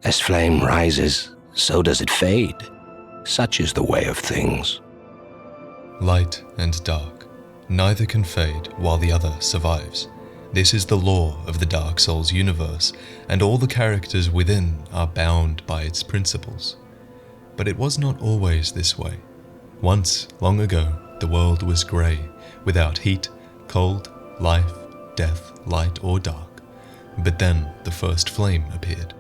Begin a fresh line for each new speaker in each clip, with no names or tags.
As flame rises, so does it fade. Such is the way of things.
Light and dark. Neither can fade while the other survives. This is the law of the Dark Souls universe, and all the characters within are bound by its principles. But it was not always this way. Once, long ago, the world was grey, without heat, cold, life, death, light or dark. But then the first flame appeared.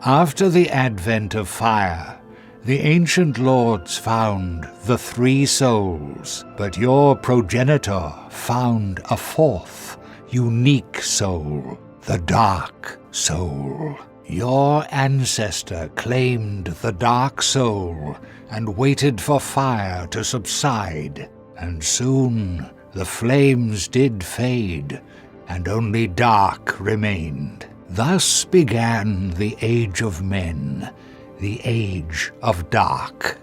After the advent of fire, the ancient lords found the 3 souls, but your progenitor found a 4th, unique soul, the Dark Soul. Your ancestor claimed the Dark Soul and waited for fire to subside, and soon the flames did fade, and only dark remained. Thus began the Age of Men, the Age of Dark.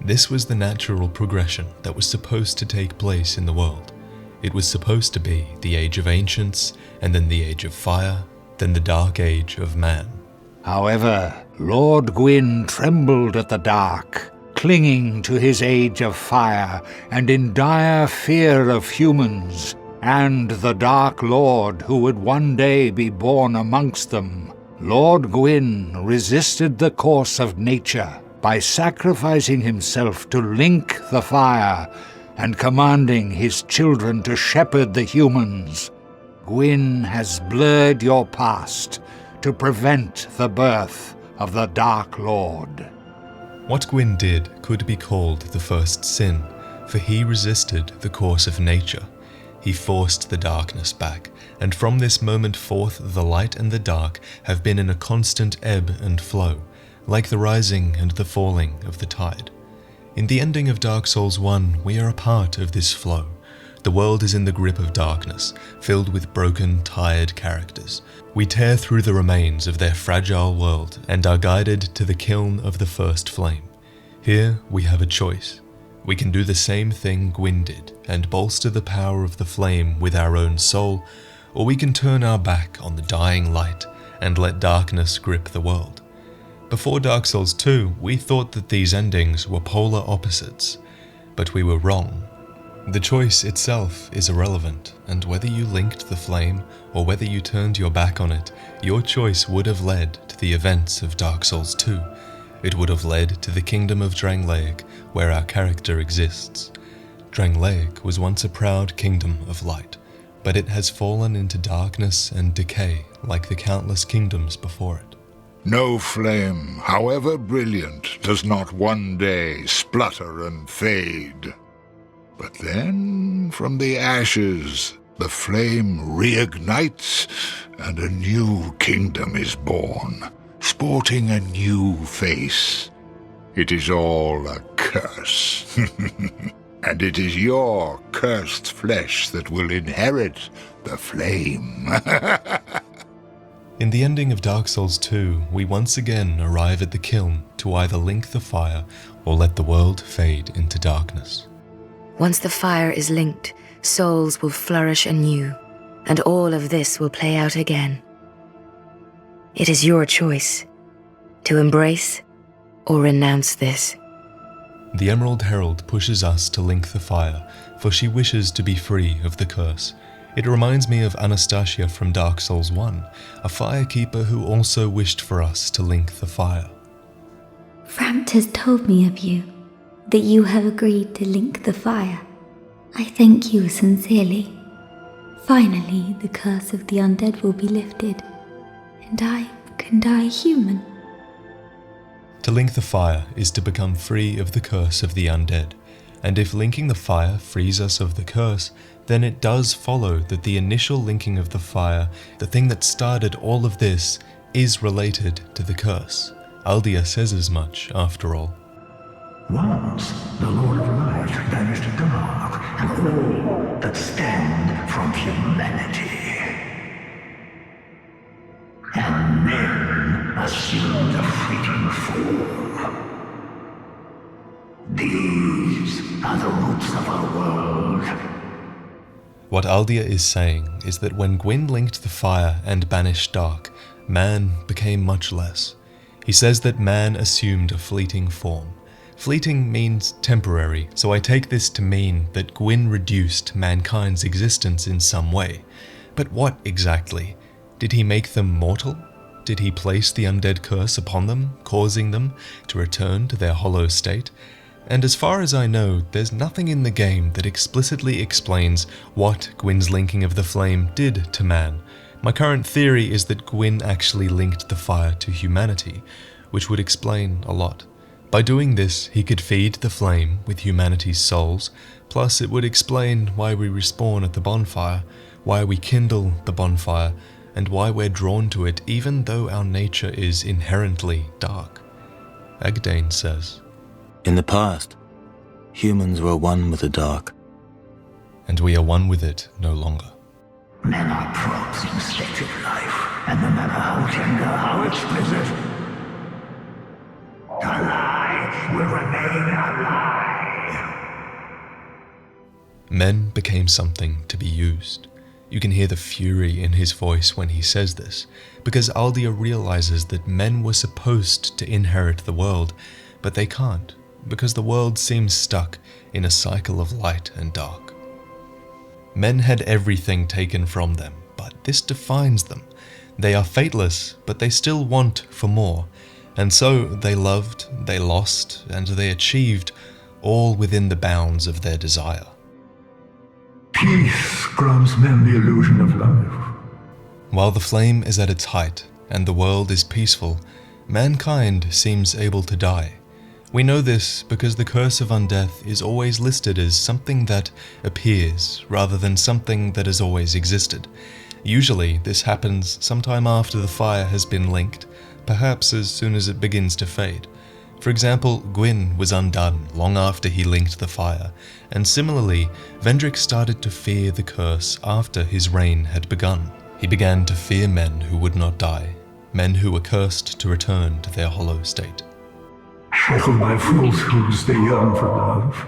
This was the natural progression that was supposed to take place in the world. It was supposed to be the Age of Ancients, and then the Age of Fire, then the Dark Age of Man.
However, Lord Gwyn trembled at the dark, clinging to his Age of Fire and in dire fear of humans and the Dark Lord who would one day be born amongst them. Lord Gwyn resisted the course of nature by sacrificing himself to link the fire and commanding his children to shepherd the humans. Gwyn has blurred your past to prevent the birth of the Dark Lord.
What Gwyn did could be called the first sin, for he resisted the course of nature. He forced the darkness back, and from this moment forth the light and the dark have been in a constant ebb and flow, like the rising and the falling of the tide. In the ending of Dark Souls 1, we are a part of this flow. The world is in the grip of darkness, filled with broken, tired characters. We tear through the remains of their fragile world and are guided to the kiln of the first flame. Here we have a choice. We can do the same thing Gwyn did and bolster the power of the flame with our own soul, or we can turn our back on the dying light and let darkness grip the world. Before Dark Souls 2, we thought that these endings were polar opposites, but we were wrong. The choice itself is irrelevant, and whether you linked the flame or whether you turned your back on it, your choice would have led to the events of Dark Souls 2. It would have led to the kingdom of Drangleic, where our character exists. Drangleic was once a proud kingdom of light, but it has fallen into darkness and decay like the countless kingdoms before it.
No flame, however brilliant, does not one day splutter and fade. But then, from the ashes, the flame reignites, and a new kingdom is born, sporting a new face. It is all a curse. And it is your cursed flesh that will inherit the flame.
In the ending of Dark Souls 2, we once again arrive at the kiln to either link the fire or let the world fade into darkness.
Once the fire is linked, souls will flourish anew, and all of this will play out again. It is your choice to embrace or renounce this.
The Emerald Herald pushes us to link the fire, for she wishes to be free of the curse. It reminds me of Anastasia from Dark Souls 1, a firekeeper who also wished for us to link the fire.
Framt has told me of you, that you have agreed to link the fire. I thank you sincerely. Finally, the curse of the undead will be lifted, and I can die human.
To link the fire is to become free of the curse of the undead, and if linking the fire frees us of the curse, then it does follow that the initial linking of the fire, the thing that started all of this, is related to the curse. Aldia says as much, after all.
Once the Lord of Light banished dark and all that stand from humanity, and men assumed a fleeting form. These are the roots of our world.
What Aldia is saying is that when Gwyn linked the fire and banished dark, man became much less. He says that man assumed a fleeting form. Fleeting means temporary, so I take this to mean that Gwyn reduced mankind's existence in some way. But what exactly? Did he make them mortal? Did he place the undead curse upon them, causing them to return to their hollow state? And as far as I know, there's nothing in the game that explicitly explains what Gwyn's linking of the flame did to man. My current theory is that Gwyn actually linked the fire to humanity, which would explain a lot. By doing this, he could feed the flame with humanity's souls, plus it would explain why we respawn at the bonfire, why we kindle the bonfire, and why we're drawn to it even though our nature is inherently dark. Agdane says,
In the past, humans were one with the dark.
and we are one with it no longer.
Men are props in state of life, and no matter how tender, how explicit, the lie will remain a lie.
Men became something to be used. You can hear the fury in his voice when he says this, because Aldia realizes that men were supposed to inherit the world, but they can't, because the world seems stuck in a cycle of light and dark. Men had everything taken from them, but this defines them. They are fateless, but they still want for more, and so they loved, they lost, and they achieved, all within the bounds of their desire.
Peace grants men the illusion of life.
While the flame is at its height, and the world is peaceful, mankind seems able to die. We know this because the curse of undeath is always listed as something that appears, rather than something that has always existed. Usually, this happens sometime after the fire has been linked, perhaps as soon as it begins to fade. For example, Gwyn was undone long after he linked the fire, and similarly, Vendrick started to fear the curse after his reign had begun. He began to fear men who would not die, men who were cursed to return to their hollow state.
Shackled by falsehoods, they yearn for love,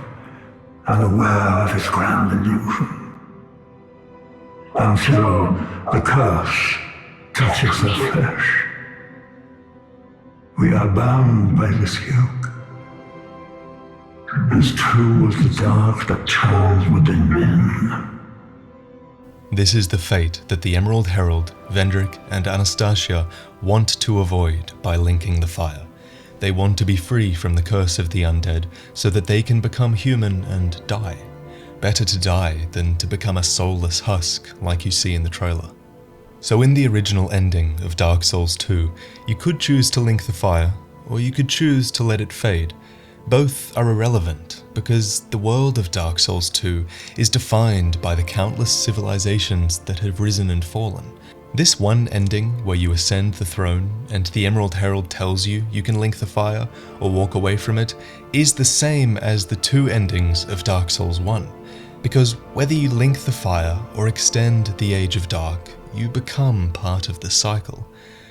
unaware of its grand illusion. Until the curse touches their flesh. We are bound by this yoke, as true as the dark that churns within men.
This is the fate that the Emerald Herald, Vendrick, and Anastasia want to avoid by linking the fire. They want to be free from the curse of the undead so that they can become human and die. Better to die than to become a soulless husk like you see in the trailer. So in the original ending of Dark Souls 2, you could choose to link the fire, or you could choose to let it fade. Both are irrelevant, because the world of Dark Souls 2 is defined by the countless civilizations that have risen and fallen. This one ending, where you ascend the throne, and the Emerald Herald tells you you can link the fire, or walk away from it, is the same as the two endings of Dark Souls 1. Because whether you link the fire, or extend the Age of Dark, you become part of the cycle.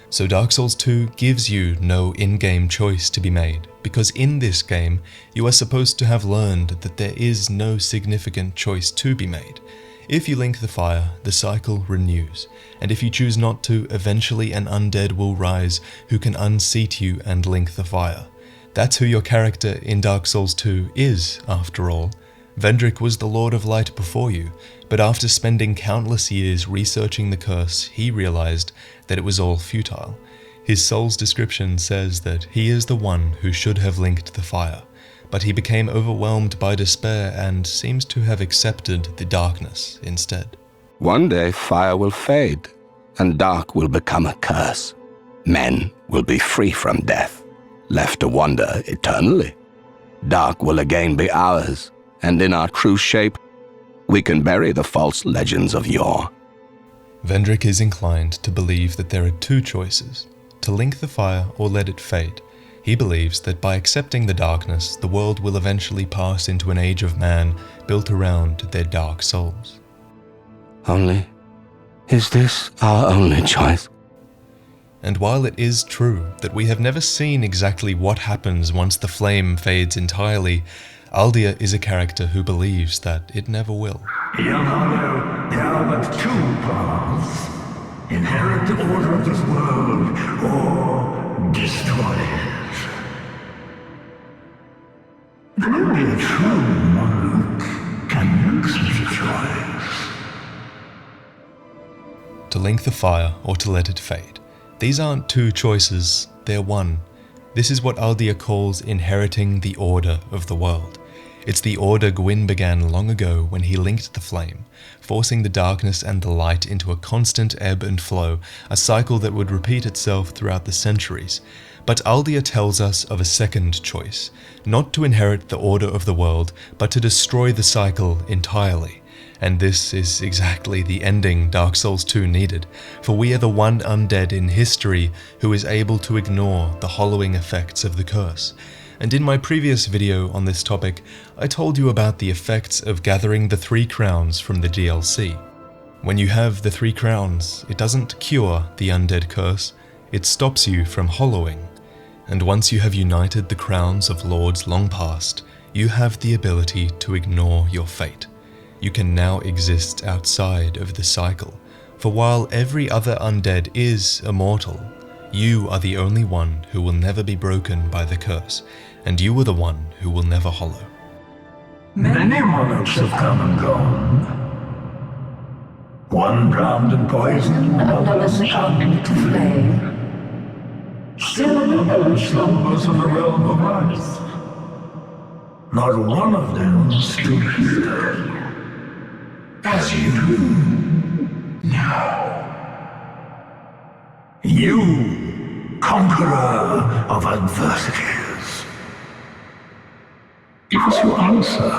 So Dark Souls 2 gives you no in-game choice to be made, because in this game, you are supposed to have learned that there is no significant choice to be made. If you link the fire, the cycle renews, and if you choose not to, eventually an undead will rise who can unseat you and link the fire. That's who your character in Dark Souls 2 is, after all. Vendrick was the Lord of Light before you, but after spending countless years researching the curse, he realized that it was all futile. His soul's description says that he is the one who should have linked the fire, but he became overwhelmed by despair and seems to have accepted the darkness instead.
One day fire will fade, and dark will become a curse. Men will be free from death, left to wander eternally. Dark will again be ours, and in our true shape, we can bury the false legends of yore.
Vendrick is inclined to believe that there are two choices, to link the fire or let it fade. He believes that by accepting the darkness, the world will eventually pass into an age of man built around their dark souls.
Only, is this our only choice?
And while it is true that we have never seen exactly what happens once the flame fades entirely, Aldia is a character who believes that it never will.
Young Aldia, there are but two paths. Inherit the order of this world, or destroy Only a true monarch can make such a choice.
To link the fire or to let it fade. These aren't two choices, they're one. This is what Aldia calls inheriting the order of the world. It's the order Gwyn began long ago when he linked the flame, forcing the darkness and the light into a constant ebb and flow, a cycle that would repeat itself throughout the centuries. But Aldia tells us of a second choice, not to inherit the order of the world, but to destroy the cycle entirely. And this is exactly the ending Dark Souls 2 needed, for we are the one undead in history who is able to ignore the hollowing effects of the curse. And in my previous video on this topic, I told you about the effects of gathering the 3 crowns from the DLC. When you have the 3 crowns, it doesn't cure the undead curse, it stops you from hollowing. And once you have united the crowns of lords long past, you have the ability to ignore your fate. You can now exist outside of the cycle, for while every other undead is immortal, you are the only one who will never be broken by the curse, and you are the one who will never hollow.
Many monarchs have come and gone. One drowned in poison, another succumbed to flame. Still another slumbers in the realm of earth. Not one of them stood here as you do now. You, conqueror of adversities. Give us your answer.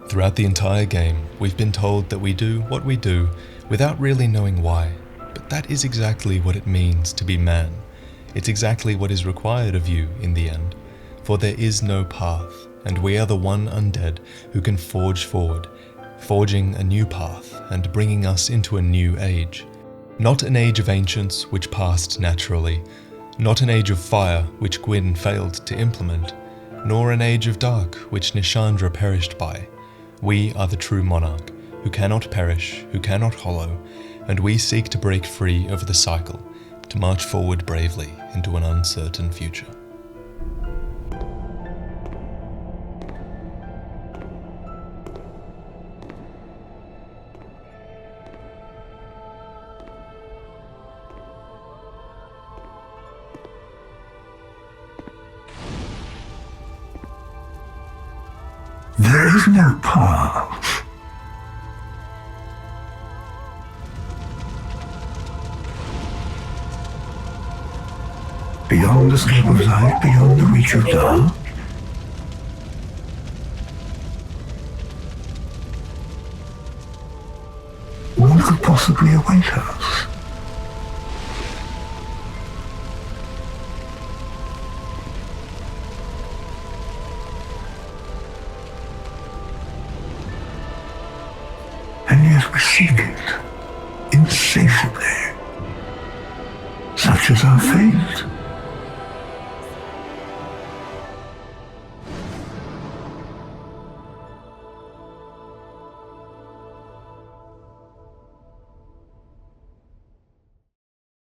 Throughout the entire game, we've been told that we do what we do without really knowing why. But that is exactly what it means to be man. It's exactly what is required of you in the end. For there is no path, and we are the one undead who can forge forward, forging a new path and bringing us into a new age. Not an age of ancients which passed naturally, not an age of fire which Gwyn failed to implement, nor an age of dark which Nishandra perished by. We are the true monarch, who cannot perish, who cannot hollow, and we seek to break free of the cycle, to march forward bravely into an uncertain future.
There is no path. Beyond the scope of light, beyond the reach of dark. What could possibly await us? And yet we seek it insatiably. Such is our fate.